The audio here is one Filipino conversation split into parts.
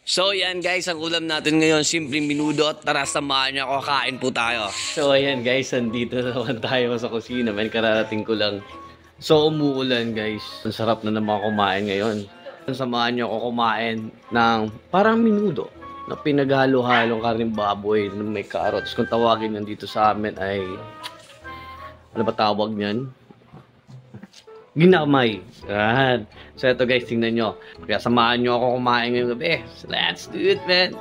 So yan guys, ang ulam natin ngayon, simpleng minudo at tara samahan niyo ako, kain po tayo. So ayan guys, nandito naman tayo sa kusina, may kararating ko lang. So umuulan guys, ang sarap na naman kumain ngayon. Samahan niyo ako kumain ng parang minudo na pinaghalo-halong karning baboy na may carrots. Kung tawagin nandito sa amin ay, ano ba tawag niyan? Ginamay. Yan. So ito guys, tingnan nyo. Kaya samahan nyo ako kumain ngayong gabi. So let's do it, man.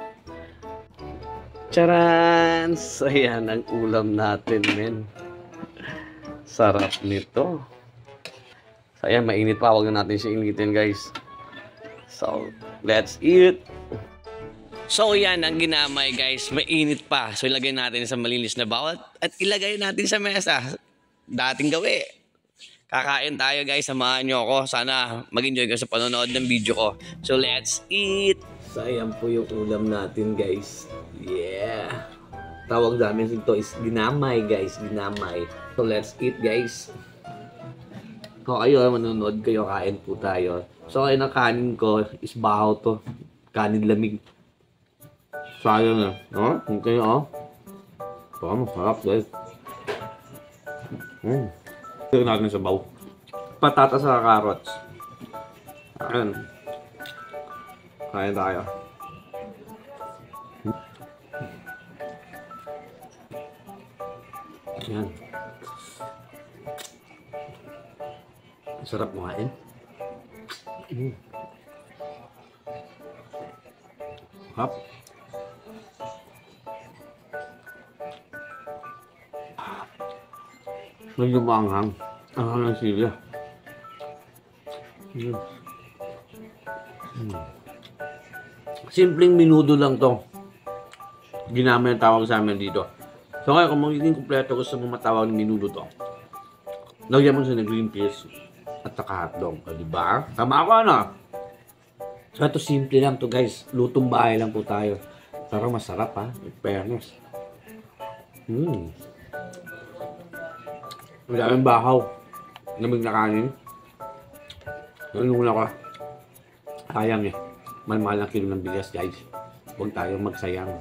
Charan! So yan ang ulam natin, men. Sarap nito. So ayan, mainit pa. Huwag na natin siya initin, guys. So, let's eat. So yan ang ginamay, guys. Mainit pa. So ilagay natin sa malinis na bawat at ilagay natin sa mesa. Dating gawi. Kakain tayo guys, samahan nyo ako. Sana mag-enjoy kayo sa panonood ng video ko. So let's eat! So ayan po yung ulam natin guys. Yeah! Tawag namin ito is ginamay guys, ginamay. So let's eat guys. Kung kayo manonood kayo, kain po tayo. So ayun ang kanin ko is bahaw to. Kanin lamig. Sayang na. No? Hindi kayo oh. Ito masarap guys. Ito natin sa baw. Patatas sa carrots. Ayan. Kain tayo. Ayan. Sarap kumain. Hap. Medyo maanghang. Ang hangang sila. Simpleng minudo lang to. Ginamay ang tawag sa amin dito. So kaya kung magiging kumpleto gusto mo matawag ng minudo to, lagyan mo siya ng green peas at saka hotdog. Diba? Tama ako ano? So ito simple lang to guys. Lutong bahay lang po tayo. Pero masarap ha. In fairness. Ang daming bahaw. Lamig na kanin. Nanuna ko. Sayang eh. Mahal ang kilo ng bigas guys. Huwag tayong magsayang.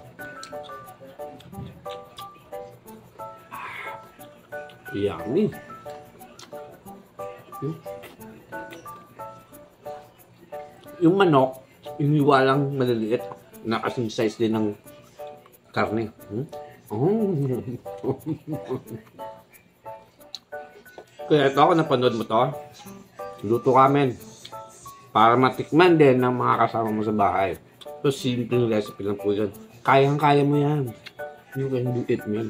Yummy. Yung manok, iniwa lang maliliit. Na kasing size din ng karne. Kaya ito ako napanood mo to. Luto kami para matikman din ng mga kasama mo sa bahay. So simple recipe lang po yan. Kayang-kaya mo yan. You can do it, man.